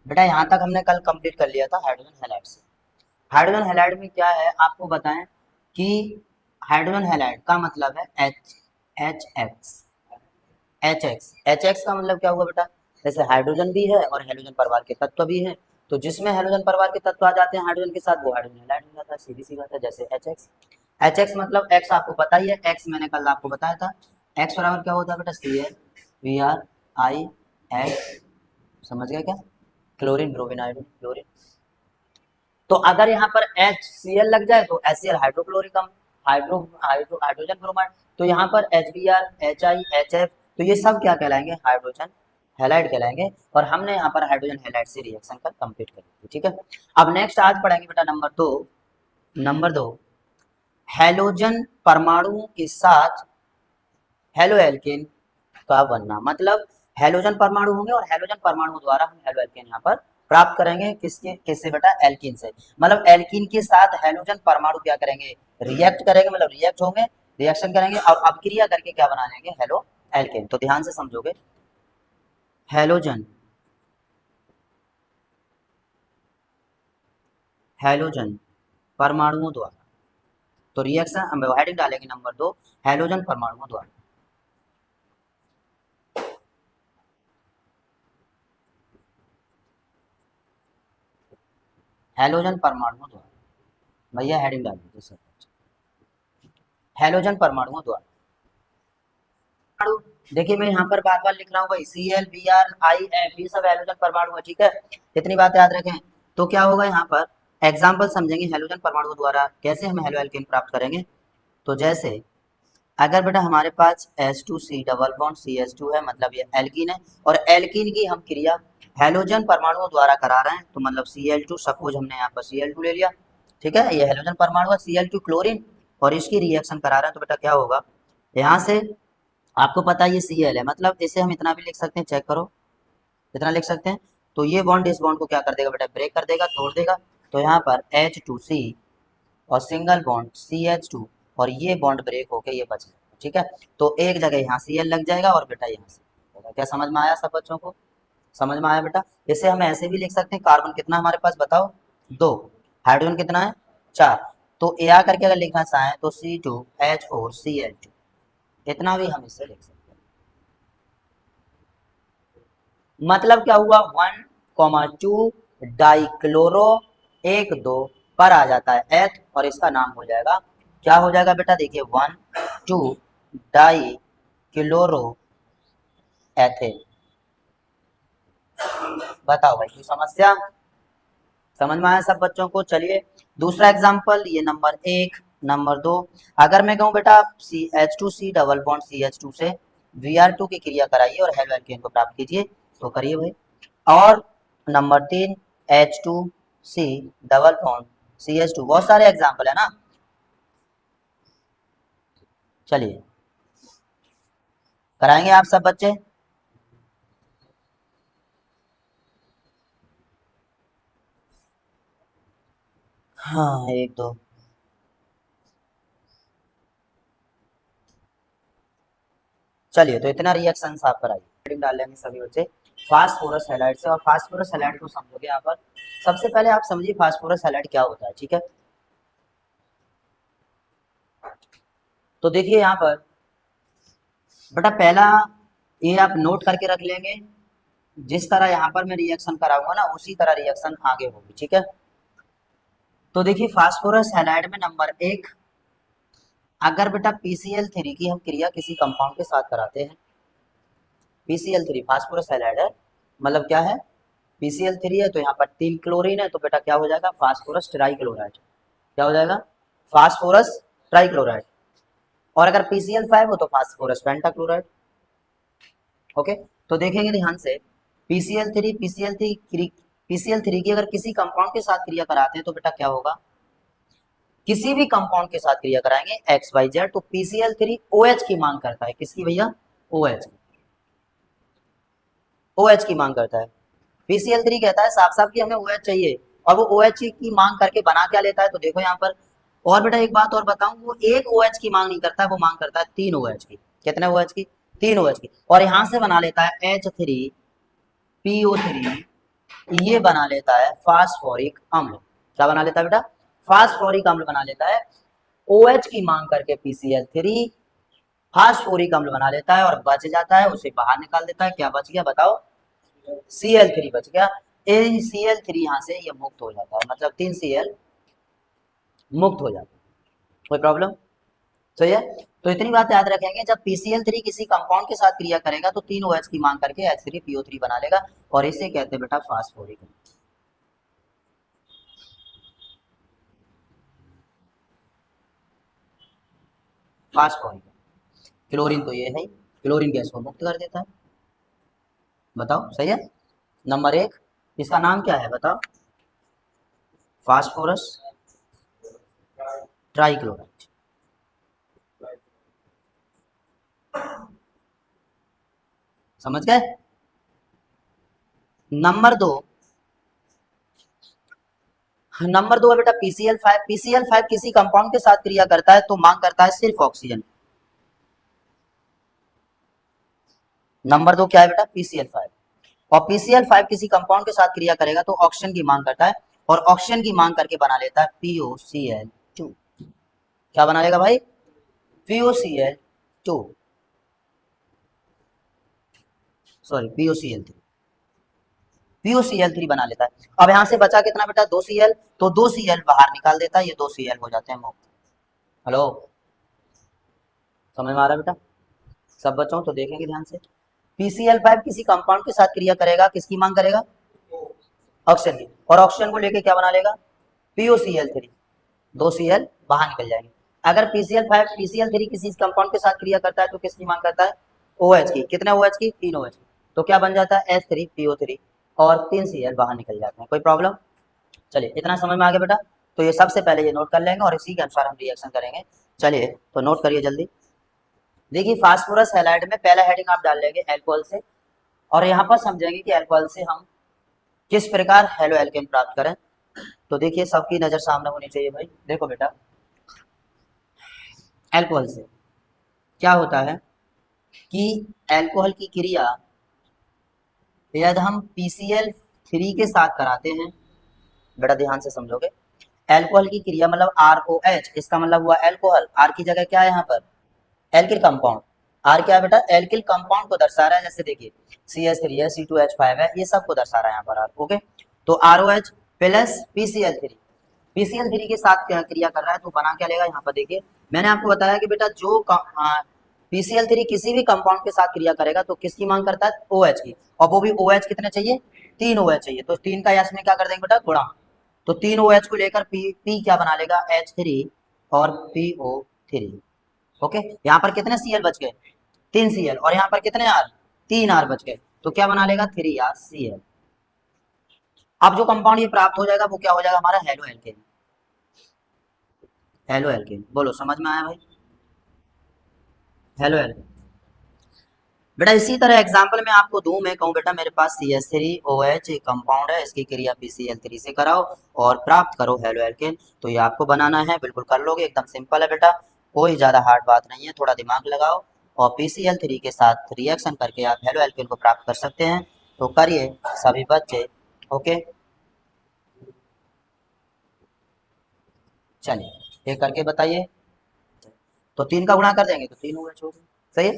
बेटा यहाँ तक हमने कल कंप्लीट कर लिया था हाइड्रोजन हैलाइड से। हाइड्रोजन हैलाइड में क्या है आपको बताएं कि हाइड्रोजन हैलाइड का मतलब है एच एक्स का मतलब क्या हुआ बेटा, जैसे हाइड्रोजन भी है और हाइड्रोजन परिवार के तत्व भी हैं, तो जिसमें हाइड्रोजन परिवार के तत्व आ जाते हैं हाइड्रोजन के साथ वो हाइड्रोजन हैलाइड हो जाता है, सीधी सी बात है। जैसे एच एक्स मतलब एक्स आपको पता ही है, एक्स मैंने कल आपको बताया था, एक्स बराबर क्या होता है बेटा, ClVrIX, समझ गए क्या, क्लोरीन ब्रोमीन आयोडीन क्लोरीन। तो अगर यहाँ पर HCl लग जाए तो HCl हाइड्रोक्लोरिक अम्ल, हाइड्रोजन ब्रोमाइड, तो यहाँ पर HBr HI HF, तो ये सब क्या कहलाएंगे, हाइड्रोजन हैलाइड कहलाएंगे। और हमने यहाँ पर हाइड्रोजन हैलाइड से रिएक्शन कर कंप्लीट कर दी, ठीक है। अब नेक्स्ट आज पढ़ेंगे बेटा नंबर 2 हैलोजन परमाणुओं के साथ हेलो एल्केन का बनना, मतलब हेलोजन परमाणु होंगे और हेलोजन परमाणु द्वारा हम हेलो एल्केन यहाँ पर प्राप्त करेंगे, किससे बेटा, एल्कीन से। मतलब एल्कीन के साथ हेलोजन परमाणु क्या करेंगे, रिएक्ट करेंगे, मतलब रिएक्ट होंगे, रिएक्शन करेंगे और अपक्रिया करके क्या बना लेंगे, हेलो एल्केन। तो ध्यान से समझोगे, हेलोजन हेलोजन परमाणुओं द्वारा, तो रिएक्शन हम हेडिंग डालेंगे नंबर 2, हेलोजन परमाणुओं द्वारा, हेलोजन परमाणुओं द्वारा, भैया हेडिंग डाल दीजिए सर, हेलोजन परमाणुओं द्वारा। देखिए मैं यहाँ पर बार बार लिख रहा हूँ भाई, ClBrIF, ये सब हेलोजन परमाणु है, ठीक है, इतनी बात याद रखें। तो क्या होगा यहाँ पर, एग्जाम्पल समझेंगे हेलोजन परमाणु द्वारा कैसे हम हेलो एल्केन प्राप्त करेंगे। तो जैसे अगर बेटा हमारे पास H2C डबल बॉन्ड CH2 है, मतलब ये एल्कीन है, और एल्कीन की हम क्रिया हेलोजन परमाणुओं द्वारा करा रहे हैं, तो मतलब Cl2, सपोज हमने यहाँ पर Cl2 ले लिया, ठीक है, ये हेलोजन परमाणु है Cl2 क्लोरीन, और इसकी रिएक्शन करा रहे हैं, तो बेटा क्या होगा, यहाँ से आपको पता है ये Cl है, मतलब इसे हम इतना भी लिख सकते हैं, चेक करो, इतना लिख सकते हैं। तो ये बॉन्ड इस बॉन्ड को क्या कर देगा बेटा, ब्रेक कर देगा, तोड़ देगा। तो यहाँ पर H2C और सिंगल बॉन्ड CH2, और ये बॉन्ड ब्रेक होके ये बच गया, ठीक है। तो एक जगह यहाँ Cl लग जाएगा और बेटा यहाँ से होगा। क्या समझ में आया सब बच्चों को, समझ में आया बेटा। इसे हम ऐसे भी लिख सकते हैं, कार्बन कितना हमारे पास बताओ, 2, हाइड्रोजन कितना है, 4, तो ए करके अगर लिखना चाहें तो C2H4Cl2, इतना भी हम इससे लिख सकते हैं। मतलब क्या हुआ, 1,2 डाइक्लोरो 1,2 पर आ जाता है एथ, और इसका नाम हो जाएगा, क्या हो जाएगा बेटा, देखिए 1,2 डाई क्लोरो एथेन। बताओ भाई कोई समस्या, समझ में आया सब बच्चों को। चलिए दूसरा एग्जांपल, ये नंबर 2, अगर मैं कहूँ बेटा H2C डबल बॉन्ड CH2 से Br2 की क्रिया कराइए और हेलो एल्केन को प्राप्त कीजिए, तो करिए भाई। और number 3 H2C double bond CH2, बहुत सारे एग्जाम्पल है ना। चलिए कराएंगे आप सब बच्चे, हाँ 1 2, चलिए तो इतना रिएक्शन आप कराइए, डाल लेंगे सभी बच्चे फास्फोरस हैलाइड से। और फास्फोरस हैलाइड को समझोगे यहाँ पर, सबसे पहले आप समझिए फास्फोरस हैलाइड क्या होता है, ठीक है। तो देखिए यहाँ पर बेटा पहला ये आप नोट करके रख लेंगे, जिस तरह यहाँ पर मैं रिएक्शन कराऊंगा ना उसी तरह रिएक्शन आगे होगी, ठीक है। तो देखिए फास्फोरस हैलाइड में नंबर 1, अगर बेटा PCl3 की हम क्रिया किसी कंपाउंड के साथ कराते हैं, PCl3 फास्फोरस हैलाइड है, मतलब क्या है, PCl3 है, तो यहाँ पर 3 क्लोरीन है, तो बेटा क्या हो जाएगा, फास्फोरस ट्राइक्लोराइड, क्या हो जाएगा, फास्फोरस ट्राइक्लोराइड। और अगर PCl5 हो तो फास्फोरस पेंटाक्लोराइड। ओके, तो देखेंगे ध्यान से, PCl3 की अगर किसी कंपाउंड के साथ क्रिया कराते हैं तो बेटा क्या होगा, किसी भी कंपाउंड के साथ क्रिया कराएंगे XYZ, तो PCl3 OH की मांग करता है, किसकी भैया, OH, OH की मांग करता है। PCl3 कहता है साफ साफ कि हमें OH चाहिए, और वो OH की मांग करके बना क्या लेता है, तो देखो यहाँ पर। और बेटा एक बात और बताऊं, वो एक OH की मांग नहीं करता है, वो मांग करता है 3 OH की। कितने OH की, 3 OH की, और यहाँ से बना लेता है H3PO3 ये बना लेता है फास्फोरिक अम्ल। क्या बना लेता है बेटा? फास्फोरिक अम्ल बना लेता है। OH की मांग करके PCl3 फास्फोरिक अम्ल बना लेता है और बच जाता है, उसे बाहर निकाल देता है। क्या बच गया बताओ? Cl3 बच गया। Cl3 यहाँ से ये मुक्त हो जाता है, मतलब 3Cl मुक्त हो जाता है। कोई प्रॉब्लम? सही है। तो इतनी बात याद रखेंगे, जब PCl3 किसी कंपाउंड के साथ क्रिया करेगा तो 3 OH की मांग करके H3PO3 बना लेगा और इसे कहते हैं बेटा फास्फोरिक। फास्फोरिक क्लोरीन तो ये है, क्लोरीन गैस को मुक्त कर देता है। बताओ सही है। नंबर 1, इसका नाम क्या है बताओ? Phosphorus trichloride. समझ गए? नंबर 2 है बेटा PCl5। PCl5 किसी कंपाउंड के साथ क्रिया करता है तो मांग करता है सिर्फ ऑक्सीजन। नंबर 2 क्या है बेटा? PCl5। और PCl5 किसी कंपाउंड के साथ क्रिया करेगा तो ऑक्सीजन की मांग करता है और ऑक्सीजन की मांग करके बना लेता है POCl2। क्या बना लेगा भाई? POCl2, sorry POCl3। POCl3 बना लेता है। अब यहां से बचा कितना बेटा? 2Cl, तो 2Cl बाहर निकाल देता है, ये 2Cl हो जाते हैं मुक्त। हेलो, समझ में आ रहा है बेटा? सब बच्चों तो देखेंगे ध्यान से। PCl5 किसी कंपाउंड के साथ क्रिया करेगा, किसकी मांग करेगा? ऑक्सीजन की। और ऑक्सीजन को लेके क्या बना लेगा? POCl3। 2Cl बाहर निकल जाएंगे। अगर PCl3 किसी कंपाउंड के साथ क्रिया करता है तो किसकी मांग करता है? OH की। कितने OH की? 3 OH की। तो क्या बन जाता है? H3PO3 और 3Cl बाहर निकल जाते हैं। कोई प्रॉब्लम? चलिए इतना समझ में आ गया बेटा। तो ये सबसे पहले ये नोट कर लेंगे और इसी के अनुसार हम रिएक्शन करेंगे। चलिए तो नोट करिए जल्दी। देखिए फास्फोरस हैलाइड में पहला हेडिंग आप डाल लेंगे अल्कोहल से, और यहाँ पर समझेंगे कि अल्कोहल से हम किस प्रकार हेलो एल्केन प्राप्त करें। तो देखिए सबकी नजर सामने होनी चाहिए भाई। देखो बेटा, अल्कोहल से क्या होता है कि अल्कोहल की क्रिया यदि हम PCl3 के साथ कराते हैं, बेटा ध्यान से समझोगे। अल्कोहल की क्रिया मतलब ROH, इसका मतलब हुआ अल्कोहल। आर की जगह क्या है यहाँ पर? Alkyl compound. आर क्या है बेटा? एल्किल कंपाउंड को दर्शा रहा है। जैसे देखिए CH3 है, C2H5 है, ये सब को दर्शा रहा है यहाँ पर आर। ओके, तो ROH प्लस PCl3 के साथ क्रिया कर रहा है तो बना क्या लेगा यहाँ पर? देखिए मैंने आपको बताया कि बेटा जो PCl3 किसी भी कंपाउंड के साथ क्रिया करेगा तो किसकी मांग करता है? OH की। और वो भी OH कितने चाहिए? 3 OH चाहिए। तो 3 का यश में क्या कर देंगे बेटा? गुणा। तो 3 OH को लेकर P क्या बना लेगा? H3 और PO3। ओके, यहाँ पर कितने Cl बच गए? 3Cl। और यहाँ पर कितने R? 3 R बच गए। तो क्या बना लेगा? 3RCl। अब जो कंपाउंड ये प्राप्त हो जाएगा वो क्या हो जाएगा? हमारा हेलो एल्केन। हेलो एल्केन, बोलो समझ में आया भाई? Halo alkane. बेटा इसी तरह एग्जांपल में आपको दूं, मैं कहूं बेटा मेरे पास CH3OH एक कंपाउंड है, इसकी क्रिया PCl3 से कराओ और प्राप्त करो हेलो एल्केन। तो ये आपको बनाना है, बिल्कुल कर लोगे, एकदम सिंपल है बेटा, कोई ज्यादा हार्ड बात नहीं है। थोड़ा दिमाग लगाओ और PCl3 के साथ रिएक्शन करके आप हेलो एल्केन को प्राप्त कर सकते हैं। तो करिए सभी बच्चे। ओके, चलिए ये करके बताइए। तो 3 का गुणा कर देंगे तो 3 OH हो गए। सही है।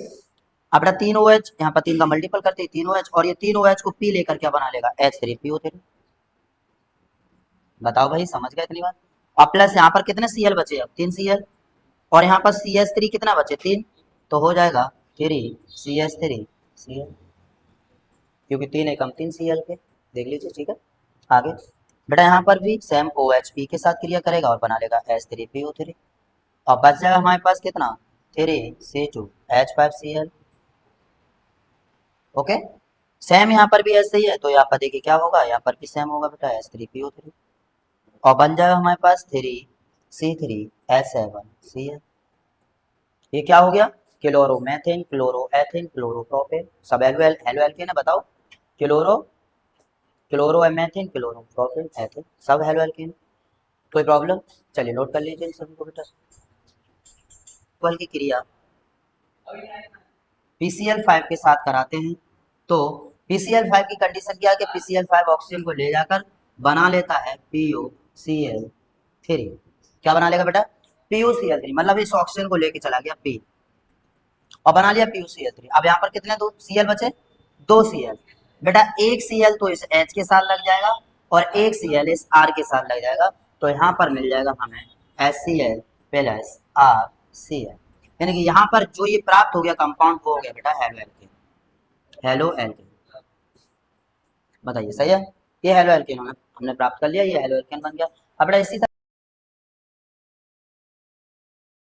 अब बेटा 3 OH यहाँ पर 3 का मल्टीपल करते हैं 3 OH, और ये 3 OH को P लेकर क्या बना लेगा? H3PO3। बताओ भाई समझ गए इतनी बात? और प्लस यहाँ पर कितने Cl बचे? अब 3Cl। और यहाँ पर CH3 कितना बचे? 3। तो हो जाएगा 3CH3Cl, क्योंकि 3 एकम 3Cl के। देख लीजिए, ठीक है। आगे बेटा यहाँ पर भी सेम OH P के साथ क्रिया करेगा और बना लेगा H3PO3। और बच जाएगा हमारे पास कितना? 3C2H5Cl। ओके, सेम यहाँ पर भी ऐसे ही है, तो यहाँ पर देखिए क्या होगा? यहाँ पर भी सेम होगा बेटा, H3PO3। और बन जाएगा हमारे पास 3C3H7Cl। ये क्या हो गया? क्लोरोमेथेन, क्लोरोएथेन, क्लोरोप्रोपेन, सब हेलो एल्केन है। बताओ, क्लोरो क्लोरोमेथेन, क्लोरोप्रोपेन, एथेन, सब हेलो एल्केन। कोई प्रॉब्लम? चलिए नोट कर लीजिए इन सभी को बेटा। पल की क्रिया PCl5 के साथ कराते हैं तो PCl5 की कंडीशन क्या है कि PCl5 ऑक्सीजन को ले जाकर बना लेता है PuCl3। क्या बना लेगा बेटा? PuCl3, मतलब इस ऑक्सीजन को लेके चला गया P और बना लिया PuCl3। अब यहाँ पर कितने दो Cl बचे? 2 Cl। बेटा एक Cl तो इस H के साथ लग जाएगा और एक Cl इस R के साथ लग जाएगा, तो यहाँ पर मिल जाएगा हमें HCl प्लस RCl। यानी कि यहाँ पर जो ये प्राप्त हो गया कंपाउंड वो हो गया बेटा हेलो एल्केन। हेलो एल्केन बताइए सही है? ये हेलो एल्केन हमने प्राप्त कर लिया, ये हेलो एल्केन बन गया। अब बेटा इसी